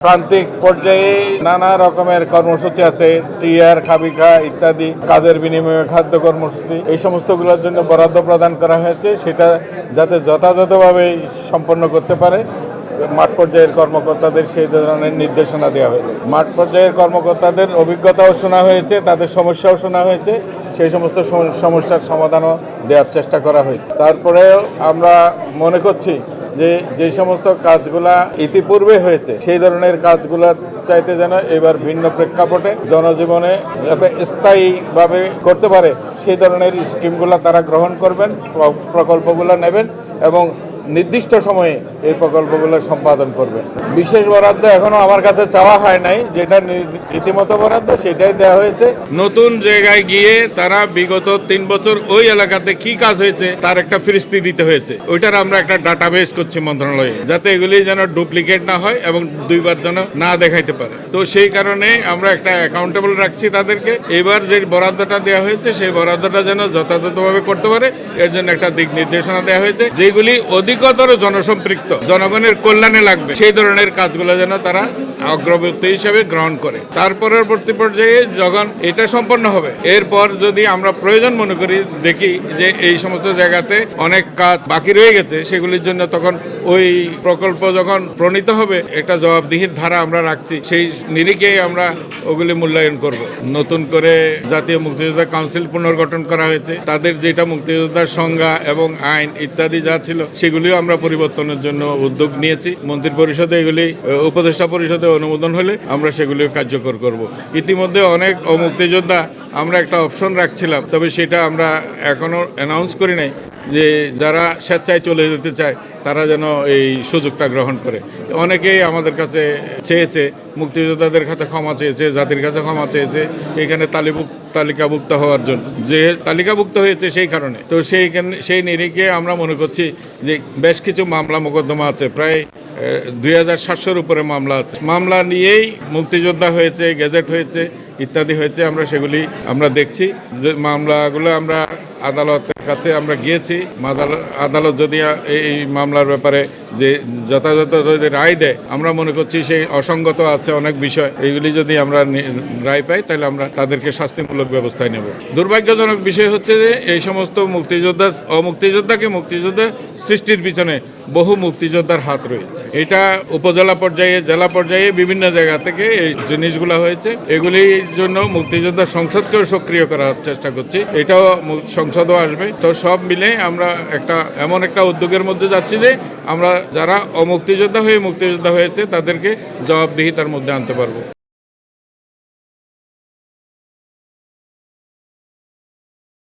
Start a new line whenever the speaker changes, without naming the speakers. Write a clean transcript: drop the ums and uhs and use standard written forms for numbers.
প্রান্তিক পর্যায়ে নানা রকমের কর্মসূচি আছে, টিআর, খাবিকা ইত্যাদি, কাজের বিনিময়ে খাদ্য কর্মসূচি, এই সমস্তগুলোর জন্য বরাদ্দ প্রদান করা হয়েছে। সেটা যাতে যথাযথভাবে সম্পন্ন করতে পারে মাঠ পর্যায়ের কর্মকর্তাদের সেই ধরনের নির্দেশনা দেওয়া হয়েছে। মাঠ পর্যায়ের কর্মকর্তাদের অভিজ্ঞতাও শোনা হয়েছে, তাদের সমস্যাও শোনা হয়েছে, সেই সমস্ত সমস্যার সমাধানও দেওয়ার চেষ্টা করা হয়েছে। তারপরেও আমরা মনে করছি যে সমস্ত কাজগুলা ইতিপূর্বে হয়েছে সেই ধরনের কাজগুলা চাইতে যেন এবার ভিন্ন প্রেক্ষাপটে জনজীবনে যাতে স্থায়ীভাবে করতে পারে সেই ধরনের স্কিমগুলো তারা গ্রহণ করবেন, প্রকল্পগুলো নেবেন এবং নির্দিষ্ট সময়ে এই প্রকল্পগুলো সম্পাদন করবে। বিশেষ বরাদ্দ এখনো আমার কাছে চাওয়া হয় নাই, যেটা রীতিমতো বরাদ্দ সেটাই দেওয়া হয়েছে। নতুন জায়গায় গিয়ে তারা বিগত 3 বছর ওই এলাকাতে কি কাজ হয়েছে তার একটা ফিরিস্তি দিতে হয়েছে। ওইটার আমরা একটা ডাটাবেস করছি মন্ত্রণালয়ে, যাতে এগুলি যেন ডুপ্লিকেট না হয় এবং দুইবার যেন না দেখাইতে পারে। তো সেই কারণে আমরা একটা অ্যাকাউন্টেবল রাখছি তাদেরকে। এবার যে বরাদ্দটা দেওয়া হয়েছে সেই বরাদ্দটা যেন যথাযথভাবে করতে পারে এর জন্য একটা দিক নির্দেশনা দেওয়া হয়েছে, যেগুলি অধিকতর জনসম্পৃক্ত, জনগণের কল্যাণে লাগবে সেই ধরনের কাজগুলো যেন তারা অগ্রগতি হিসেবে গ্রহণ করে। তার পরবর্তী পর্যায়ে যখন এটা সম্পন্ন হবে, এরপর যদি আমরা প্রয়োজন মনে করি, দেখি যে এই সমস্ত জায়গাতে অনেক কাজ বাকি রয়ে গেছে, সেগুলির জন্য তখন ওই প্রকল্প যখন প্রণীত হবে একটা জবাবদিহির ধারা আমরা রাখছি, সেই নিরিখেই আমরা ওগুলি মূল্যায়ন করব। নতুন করে জাতীয় মুক্তিযোদ্ধা কাউন্সিল পুনর্গঠন করা হয়েছে, তাদের যেটা মুক্তিযোদ্ধার সংজ্ঞা এবং আইন ইত্যাদি যা ছিল সেগুলিও আমরা পরিবর্তনের জন্য উদ্যোগ নিয়েছি। মন্ত্রী পরিষদে এগুলি, উপদেষ্টা পরিষদে অনুমোদন হলে আমরা সেগুলিও কার্যকর করব। ইতিমধ্যে অনেক মুক্তিযোদ্ধা আমরা একটা অপশন রাখছিলাম, তবে সেটা আমরা এখনো অ্যানাউন্স করি নাই, যে যারা স্বেচ্ছায় চলে যেতে চায় তারা যেন এই সুযোগটা গ্রহণ করে। অনেকেই আমাদের কাছে চেয়েছে, মুক্তিযোদ্ধাদের কাছে ক্ষমা চেয়েছে, জাতির কাছে ক্ষমা চেয়েছে এখানে তালিকাভুক্ত হওয়ার জন্য, যে তালিকাভুক্ত হয়েছে সেই কারণে। তো সেই নিরিখে আমরা মনে করছি যে বেশ কিছু মামলা মোকদ্দমা আছে, প্রায় 2700-র উপরে মামলা আছে। মামলা নিয়েই মুক্তিযোদ্ধা হয়েছে, গেজেট হয়েছে ইত্যাদি হয়েছে। আমরা আমরা দেখছি যে মামলাগুলো আমরা আদালতের কাছে আমরা গিয়েছি। আদালত যদি এই মামলার ব্যাপারে যে যথাযথ যদি রায় দেয়, আমরা মনে করছি সেই অসঙ্গত আছে অনেক বিষয়, এইগুলি যদি আমরা রায় পাই তাহলে আমরা তাদেরকে শাস্তিমূলক ব্যবস্থায় নেব। দুর্ভাগ্যজনক বিষয় হচ্ছে যে এই সমস্ত মুক্তিযোদ্ধা সৃষ্টির পিছনে বহু মুক্তিযোদ্ধার হাত রয়েছে। এটা উপজেলা পর্যায়ে, জেলা পর্যায়ে বিভিন্ন জায়গা থেকে এই জিনিসগুলো হয়েছে। এগুলির জন্য মুক্তিযোদ্ধা সংসদকেও সক্রিয় করার চেষ্টা করছি, এটাও সংসদও আসবে। তো সব মিলে আমরা এমন একটা উদ্যোগের মধ্যে যাচ্ছি যে আমরা যারা মুক্তিযোদ্ধা হয়েছে তাদেরকে জবাবদিহিতার মধ্যে আনতে পারবো।